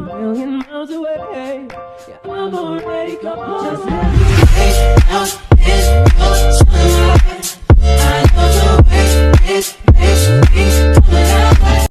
million miles away. Yeah, I'm already gone. Just let me out this sunlight. I love the way it makes me come alive.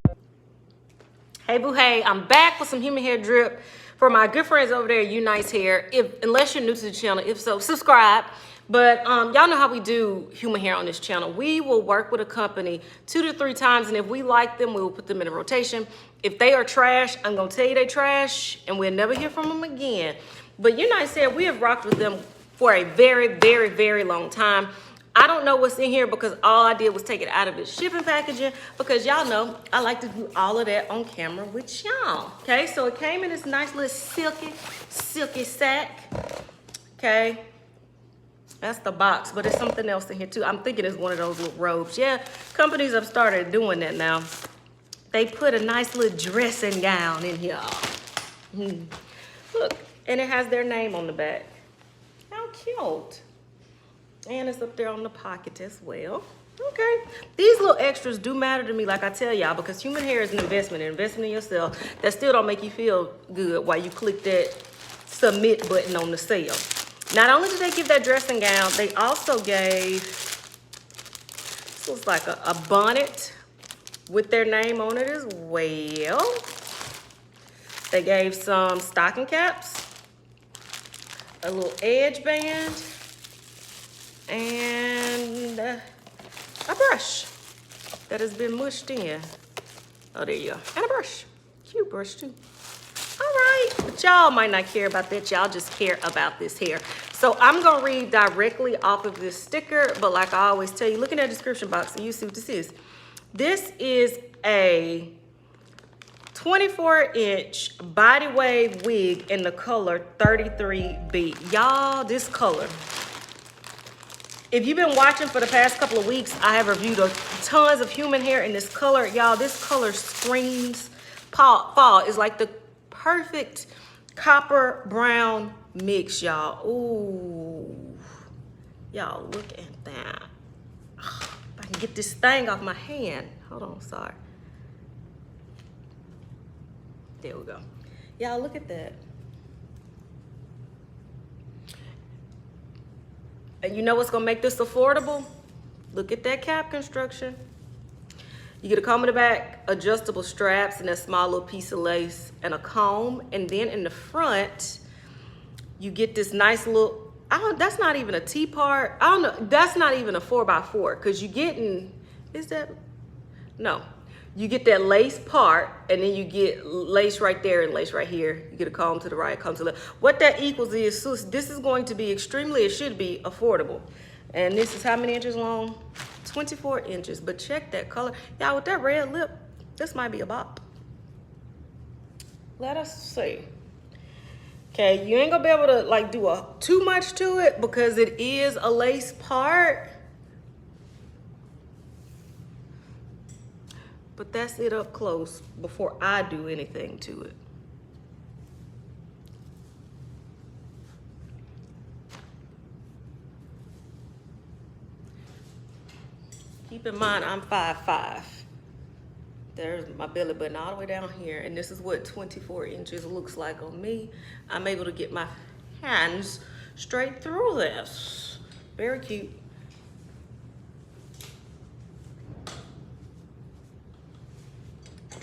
Hey boo hey, I'm back with some human hair drip for my good friends over there at Unice Hair. Unless you're new to the channel, if so, subscribe. But y'all know how we do human hair on this channel. We will work with a company 2 to 3 times, and if we like them, we will put them in a rotation. If they are trash, I'm gonna tell you they trash, and we'll never hear from them again. But Unice Hair, we have rocked with them for a very, very, very long time. I don't know what's in here because all I did was take it out of its shipping packaging, because y'all know I like to do all of that on camera with y'all. Okay, so it came in this nice little silky sack. Okay, that's the box, but there's something else in here too. I'm thinking it's one of those little robes. Yeah, companies have started doing that now. They put a nice little dressing gown in here. Look, and it has their name on the back. How cute. And it's up there on the pocket as well. Okay, these little extras do matter to me, like I tell y'all, because human hair is an investment in yourself that still don't make you feel good while you click that submit button on the sale. Not only did they give that dressing gown, they also gave, this was like a bonnet with their name on it as well. They gave some stocking caps, a little edge band, and a brush that has been mushed in. Oh, there you go. And a brush. Cute brush, too. All right. But y'all might not care about that. Y'all just care about this hair. So I'm going to read directly off of this sticker. But like I always tell you, look in that description box and you see what this is. This is a 24-inch body wave wig in the color 33B. Y'all, this color. If you've been watching for the past couple of weeks, I have reviewed tons of human hair in this color. Y'all, this color screams fall. It's like the perfect copper brown mix, y'all. Ooh. Y'all, look at that. If I can get this thing off my hand. Hold on, sorry. There we go. Y'all, look at that. And you know what's gonna make this affordable? Look at that cap construction. You get a comb in the back, adjustable straps, and a small little piece of lace, and a comb. And then in the front, you get this nice little, that's not even a T part. I don't know, that's not even a 4x4, because you getting, is that, no. You get that lace part, and then you get lace right there and lace right here. You get a comb to the right, comb to the left. What that equals is, this is going to be extremely, it should be affordable. And this is how many inches long? 24 inches, but check that color. Y'all, with that red lip, this might be a bop. Let us see. Okay, you ain't gonna be able to like do too much to it because it is a lace part. But that's it up close before I do anything to it. Keep in mind, I'm 5'5". There's my belly button all the way down here, and this is what 24 inches looks like on me. I'm able to get my hands straight through this. Very cute.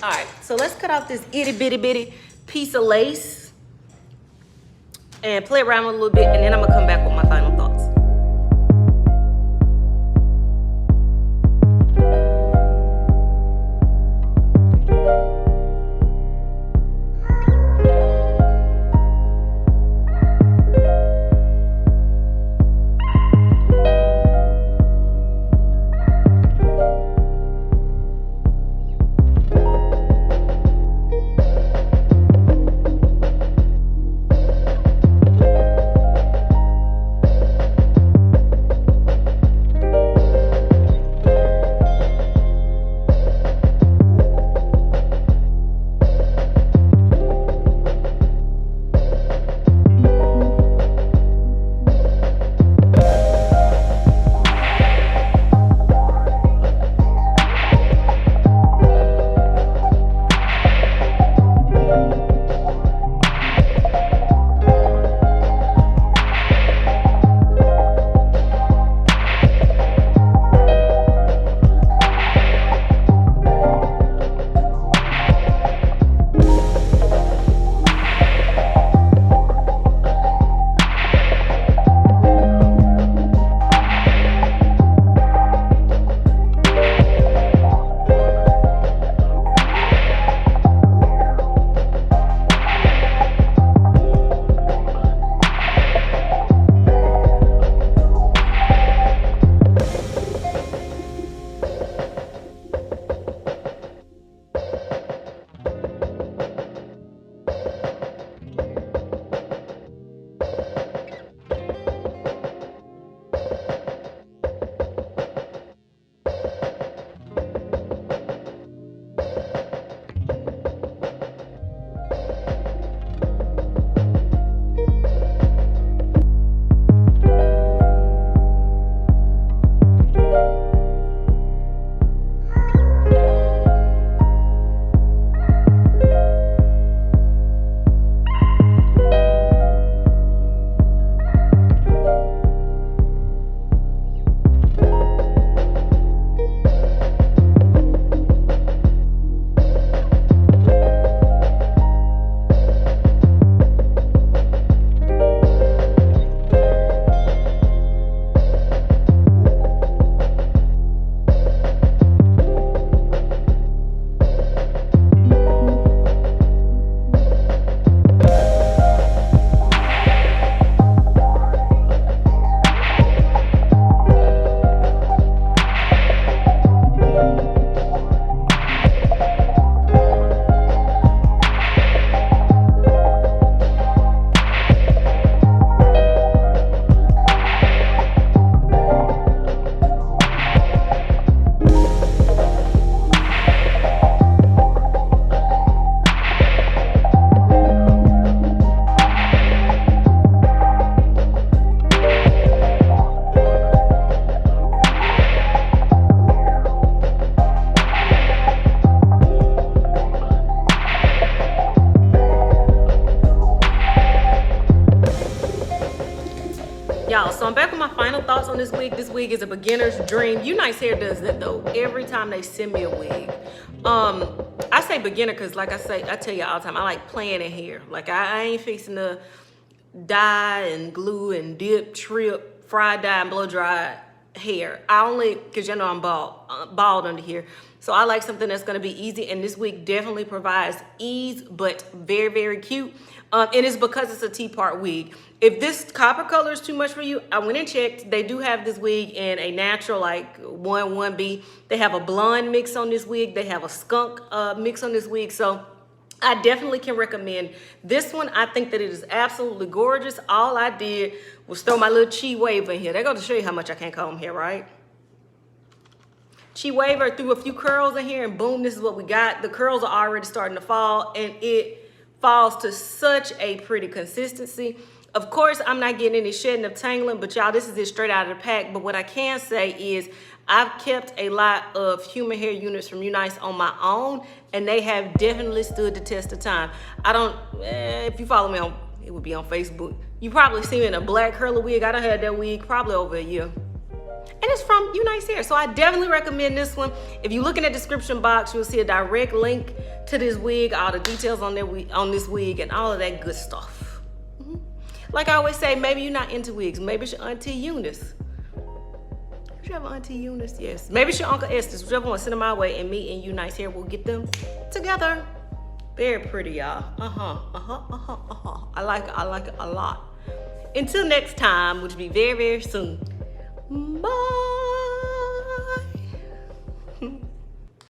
All right, so let's cut off this itty bitty piece of lace and play around with it a little bit, and then I'm gonna come back with my final thoughts. so I'm back with my final thoughts on this wig. This wig is a beginner's dream. Unice Hair does that though. Every time they send me a wig. I say beginner because like I tell you all the time, I like playing in hair. Like I ain't fixing to dye and glue and dip, trip, fry dye and blow dry hair. I only, because you know I'm bald under here. So I like something that's going to be easy, and this wig definitely provides ease, but very, very cute. And it's because it's a T-part wig. If this copper color is too much for you, I went and checked. They do have this wig in a natural, like 1B. They have a blonde mix on this wig. They have a skunk mix on this wig. So I definitely can recommend this one. I think that it is absolutely gorgeous. All I did was throw my little chi wave in here. They go to show you how much I can't comb hair, right? Chi waver, threw a few curls in here, and boom, this is what we got. The curls are already starting to fall, and it falls to such a pretty consistency. Of course, I'm not getting any shedding of tangling, but y'all, this is it straight out of the pack. But what I can say is I've kept a lot of human hair units from Unice on my own, and they have definitely stood the test of time. I don't, if you follow me on, it would be on Facebook. You probably see me in a black curly wig. I done had that wig probably over a year. And it's from Unice Hair. So I definitely recommend this one. If you look in the description box, you'll see a direct link to this wig, all the details on this wig, and all of that good stuff. Like I always say, maybe you're not into wigs. Maybe it's your Auntie Unice. You have an Auntie Unice? Yes. Maybe it's your Uncle Estes. Whichever one, send them my way, and me and Unice Hair will get them together. Very pretty, y'all. I like it a lot. Until next time, which will be very, very soon. Bye.